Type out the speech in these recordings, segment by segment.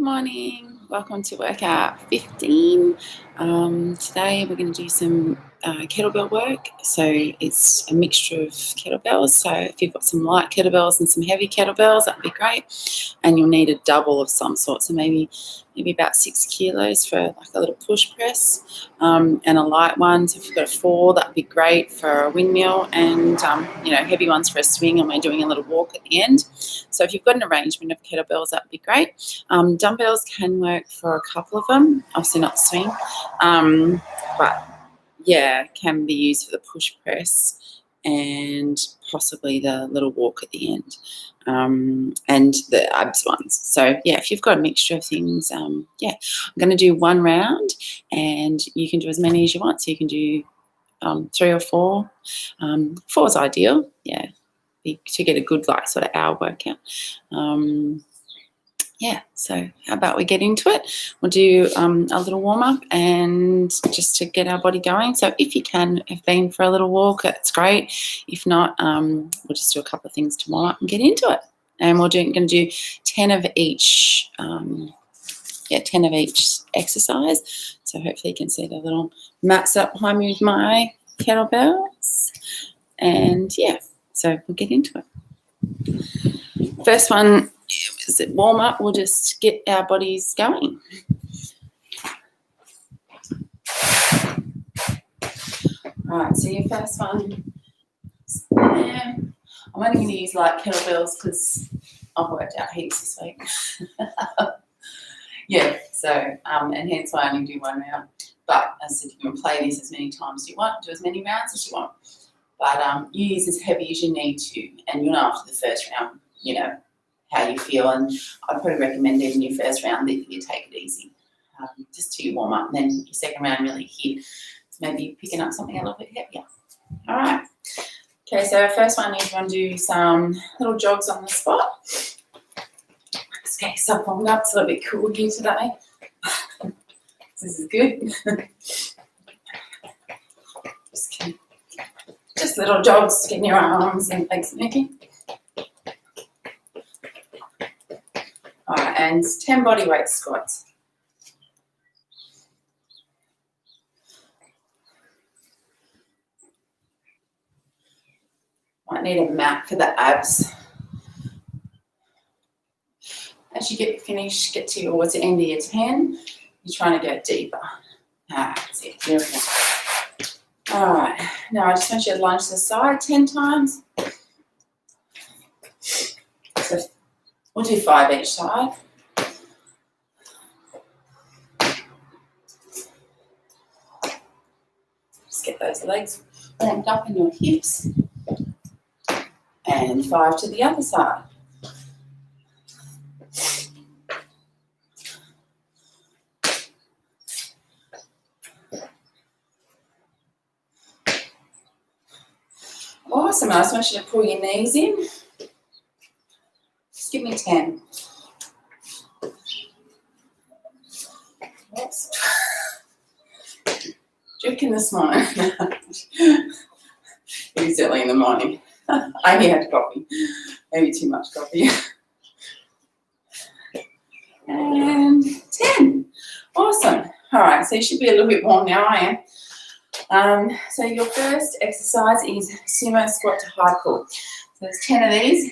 Morning, welcome to workout 15. Today we're going to do some kettlebell work. So it's a mixture of kettlebells. So if you've got some light kettlebells and some heavy kettlebells, that'd be great. And you'll need a double of some sort. So maybe about 6 kilos for like a little push press, and a light one. So if you've got a 4, that'd be great for a windmill, and heavy ones for a swing. And we're doing a little walk at the end. So if you've got an arrangement of kettlebells, that'd be great. Dumbbells can work for a couple of them, obviously not the swing, but yeah, can be used for the push press and possibly the little walk at the end, and the abs ones. So yeah, if you've got a mixture of things, I'm going to do one round, and you can do as many as you want. So you can do 3 or 4. 4 is ideal, yeah, to get a good sort of hour workout. So how about we get into it? We'll do a little warm-up and just to get our body going. So if you can have been for a little walk, that's great. If not, we'll just do a couple of things to warm up and get into it. And we're going to do 10 of each 10 of each exercise. So hopefully you can see the little mats up behind me with my kettlebells. And so we'll get into it. First one is a warm up. We'll just get our bodies going. All right, so your first one is there. I'm only going to use light kettlebells because I've worked out heaps this week. And hence why I only do one round. But as I said, you can play this as many times as you want, do as many rounds as you want. But you use as heavy as you need to, and you'll know after the first round, how you feel. And I'd probably recommend in your first round that you take it easy, just till you warm up, and then your second round really hit, maybe picking up something a little bit heavier. All right. Okay, so first one is going to do some little jogs on the spot. Let's get yourself warmed up. It's a little bit cool here today. This is good. Just little jogs, getting your arms and legs moving. All right, and 10 body weight squats. Might need a mat for the abs. As you get finished, get towards the end of your 10, you're trying to go deeper. That's it. There we go. All right, now I just want you to lunge to the side 10 times. So we'll do 5 each side. Just get those legs warmed up in your hips. And 5 to the other side. Awesome. I just want you to pull your knees in. Just give me 10. Oops. Drinking this morning. It is early in the morning. I only had coffee. Maybe too much coffee. And 10. Awesome. All right, so you should be a little bit warm now. I am. So your first exercise is sumo squat to high pull. So there's 10 of these.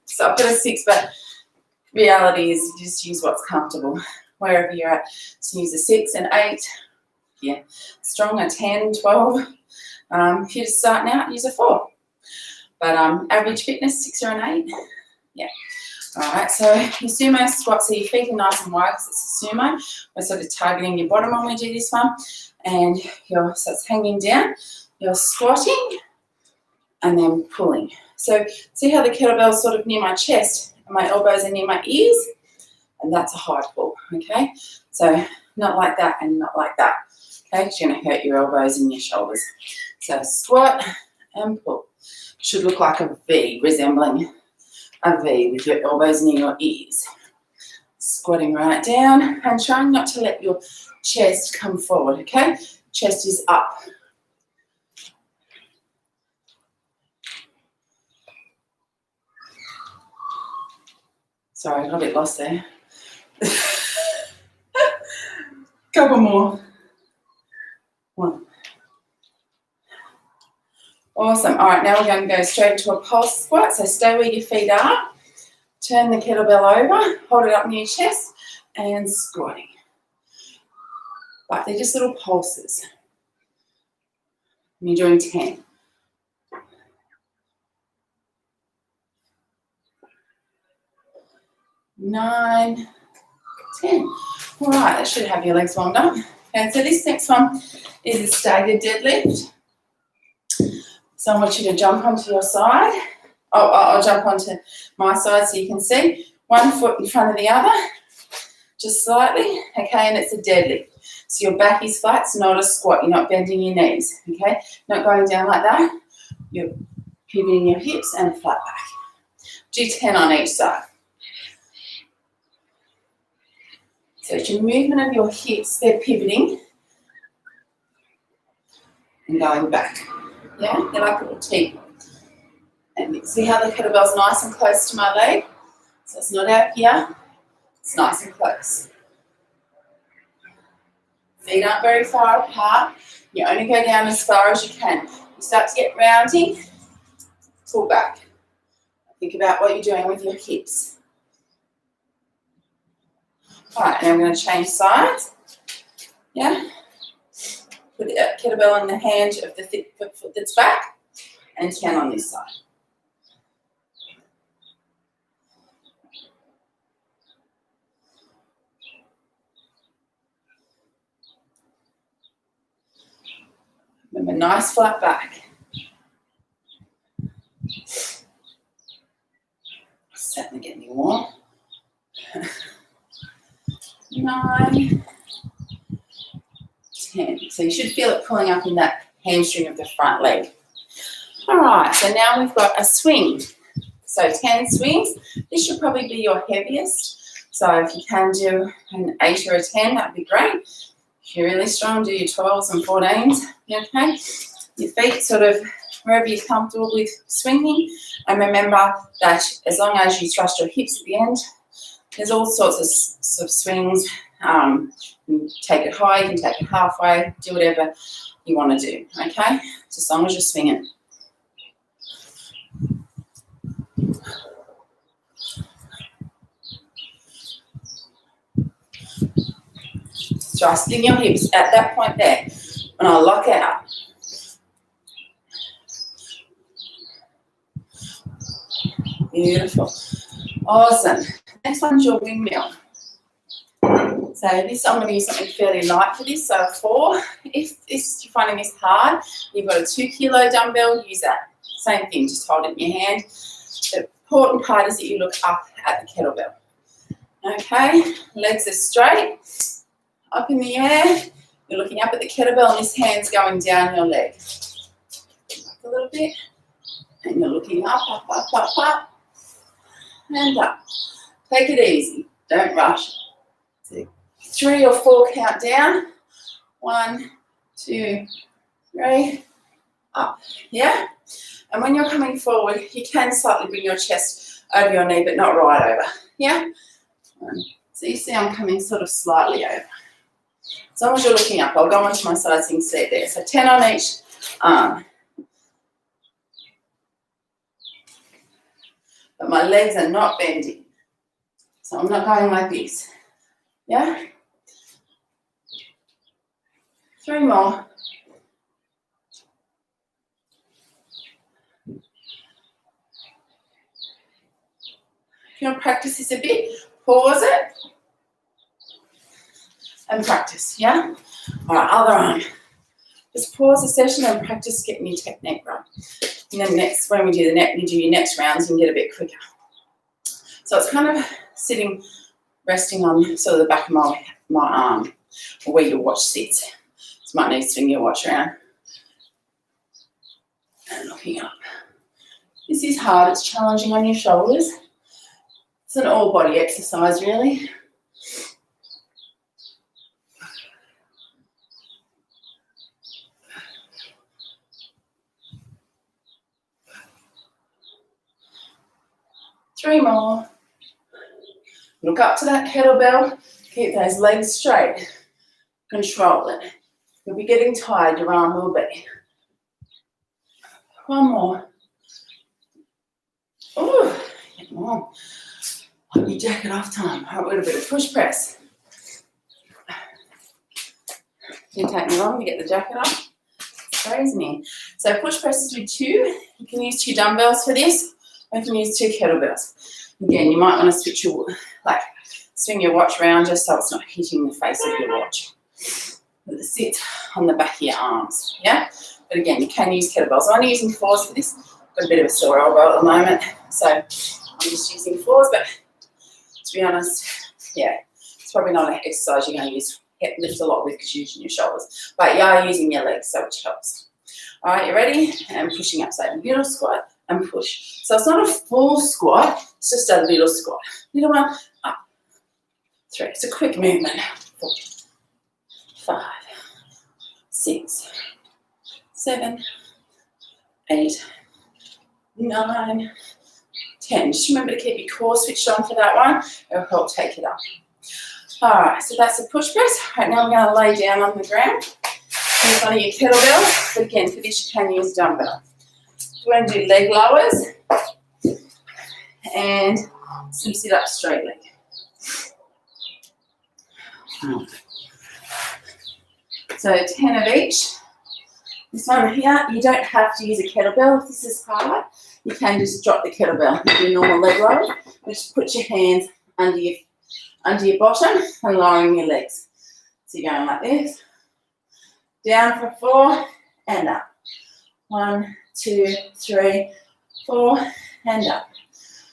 So I've got a 6, but reality is you just use what's comfortable wherever you're at. So use a 6 and 8. Yeah, strong a 10, 12. If you're just starting out, use a 4. But average fitness, 6 or an 8. Yeah. All right, so your sumo squat, so your feet are nice and wide because it's a sumo. We're sort of targeting your bottom when we do this one. And so it's hanging down. You're squatting and then pulling. So see how the kettlebell's sort of near my chest and my elbows are near my ears? And that's a high pull, okay? So not like that and not like that, okay? It's going to hurt your elbows and your shoulders. So squat and pull. Should look like a V, resembling a V with your elbows near your ears. Squatting right down and trying not to let your chest come forward, okay? Chest is up. Sorry, I got a bit lost there. more. 1. Awesome. All right, now we're going to go straight into a pulse squat. So stay where your feet are. Turn the kettlebell over, hold it up near your chest, and squatting. But they're just little pulses. And you're doing 10. 9, 10. All right, that should have your legs warmed up. And so this next one is a staggered deadlift. So I want you to jump onto your side. I'll jump onto my side so you can see. 1 foot in front of the other, just slightly, okay, and it's a deadlift. So your back is flat, it's not a squat, you're not bending your knees, okay? Not going down like that, you're pivoting your hips and flat back. Do 10 on each side. So it's your movement of your hips, they're pivoting and going back, yeah? They're like a little T. And see how the kettlebell's nice and close to my leg? So it's not out here, it's nice and close. Feet aren't very far apart. You only go down as far as you can. You start to get rounding, pull back. Think about what you're doing with your hips. All right, now I'm going to change sides. Yeah? Put the kettlebell in the hand of the foot that's back and 10 on this side. Remember, nice flat back. Certainly getting me warm. 9, 10. So you should feel it pulling up in that hamstring of the front leg. All right, so now we've got a swing. So 10 swings. This should probably be your heaviest. So if you can do an 8 or a 10, that'd be great. If you're really strong, do your 12s and 14s, okay? Your feet sort of wherever you're comfortable with swinging. And remember that as long as you thrust your hips at the end, there's all sorts of swings. You can take it high, you can take it halfway, do whatever you want to do, okay? Just as long as you're swinging. Thrusting your hips at that point there. And I'll lock out. Beautiful. Awesome. Next one's your windmill. So this, I'm going to use something fairly light for this. So 4. If you're finding this hard, you've got a 2 kilo dumbbell, use that. Same thing, just hold it in your hand. The important part is that you look up at the kettlebell. Okay, legs are straight. Up in the air, you're looking up at the kettlebell and this hand's going down your leg. Back a little bit, and you're looking up, and up. Take it easy, don't rush. So 3 or 4 count down. 1, 2, 3, up, yeah? And when you're coming forward, you can slightly bring your chest over your knee, but not right over, yeah? So you see I'm coming sort of slightly over. As long as you're looking up, I'll go onto my side so you can see it there. So 10 on each arm. But my legs are not bending. So I'm not going like this. Yeah? 3 more. If you want to practice this a bit, pause it. And practice, yeah? All right, other arm. Just pause the session and practice getting your technique right. And then next, when we do your next rounds, you can get a bit quicker. So it's kind of sitting, resting on sort of the back of my arm, or where your watch sits. So might need to swing your watch around. And looking up. This is hard, it's challenging on your shoulders. It's an all body exercise, really. Three more. Look up to that kettlebell. Keep those legs straight. Control it. You'll be getting tired, your arm will be. One more. Oh, get more. Put your jacket off time. A little bit of push press. Didn't take me long to get the jacket off. It's crazy. So push presses with 2. You can use 2 dumbbells for this, or you can use 2 kettlebells. Again, you might want to switch your, swing your watch around just so it's not hitting the face of your watch. Let it sit on the back of your arms, yeah? But again, you can use kettlebells. I'm only using 4s for this. I've got a bit of a sore elbow at the moment, so I'm just using 4s, but to be honest, yeah, it's probably not an exercise you're going to lift a lot with because you're using your shoulders. But you are using your legs, so which helps. All right, you ready? And pushing up, so little squat and push. So it's not a full squat, it's just a little squat. Little one, up. 3. It's a quick movement. 4, 5, 6, 7, 8, 9, 10. Just remember to keep your core switched on for that one. It'll help take it up. All right, so that's a push press. Right now, we're going to lay down on the ground in front of your kettlebell. But again, for this, you can use dumbbell. We're going to do leg lowers and some sit-up straight leg. So 10 of each. This one here, you don't have to use a kettlebell. If this is hard, you can just drop the kettlebell and do normal leg roll. Just put your hands under your bottom and lowering your legs. So you're going like this. Down for 4 and up. 1, 2, 3, 4 and up.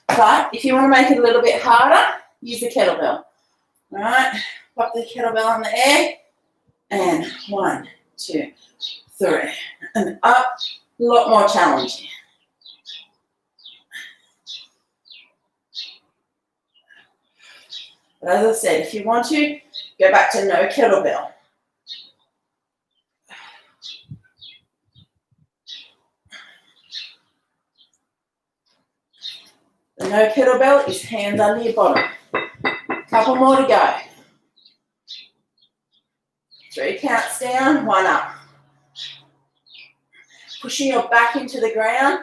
But if you want to make it a little bit harder, use the kettlebell. All right, pop the kettlebell in the air and 1, 2, 3 and up. A lot more challenging. But as I said, if you want to, go back to no kettlebell. The no kettlebell is hands under your bottom. Couple more to go. 3 counts down, 1 up. Pushing your back into the ground,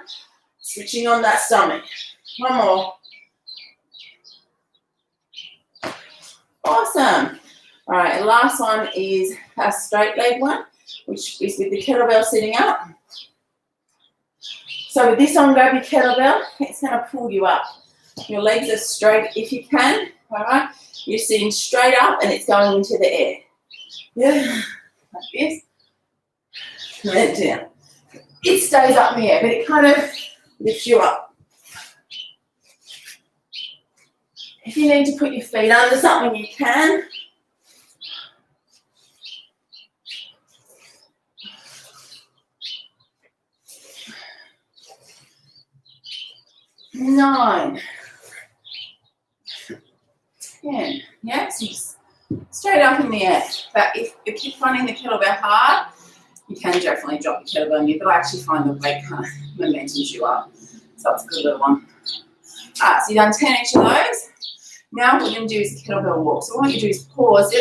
switching on that stomach. 1 more. Awesome. All right, last one is a straight leg one, which is with the kettlebell sitting up. So with this one, grab your kettlebell, it's going to pull you up. Your legs are straight if you can, all right? You're sitting straight up and it's going into the air. Yeah, like this. And then down. It stays up in the air, but it kind of lifts you up. If you need to put your feet under something, you can. Nine. 10. Yeah, so straight up in the air. But if you keep finding the kettlebell hard, you can definitely drop the kettlebell in you, but I actually find the weight kind of momentums you up. So it's a good little one. All right, so you've done 10 each of those. Now what we're going to do is kettlebell walk. So what you do is pause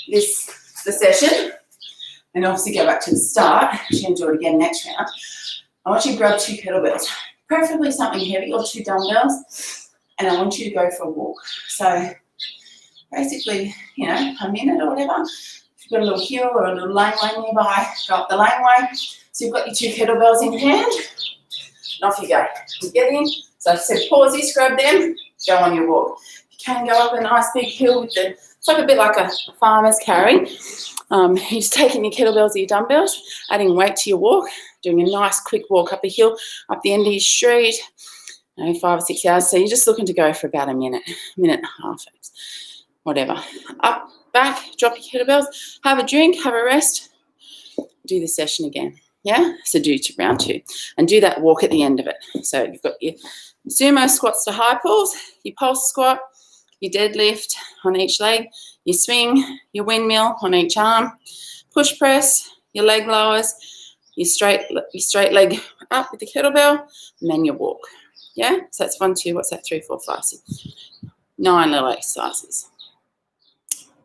the session, and obviously go back to the start. You're going to do it again next round. I want you to grab 2 kettlebells, preferably something heavy or 2 dumbbells, and I want you to go for a walk. So basically, you know, a minute or whatever. If you've got a little hill or a little laneway nearby, go up the laneway. So you've got your 2 kettlebells in hand, and off you go. You get in. So I said pause this, grab them, go on your walk. You can go up a nice big hill with the, it's like a bit like a farmer's carry. You're just taking your kettlebells or your dumbbells, adding weight to your walk, doing a nice quick walk up a hill, up the end of your street, 5 or 6 hours. So you're just looking to go for about a minute and a half, whatever. Up, back, drop your kettlebells, have a drink, have a rest, do the session again. Yeah, so do to round 2 and do that walk at the end of it. So you've got your sumo squats to high pulls, your pulse squat, your deadlift on each leg, your swing, your windmill on each arm, push press, your leg lowers, your straight leg up with the kettlebell, and then your walk. Yeah, so that's 1, 2, what's that, 3, 4, 5, 6, 9 little exercises.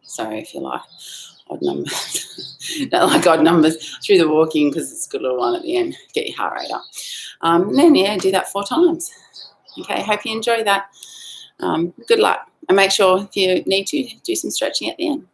Sorry if you like odd numbers. Don't like odd numbers through the walking because it's a good little one at the end. Get your heart rate up. And then, yeah, do that 4 times. Okay, hope you enjoy that. Good luck. And make sure if you need to, do some stretching at the end.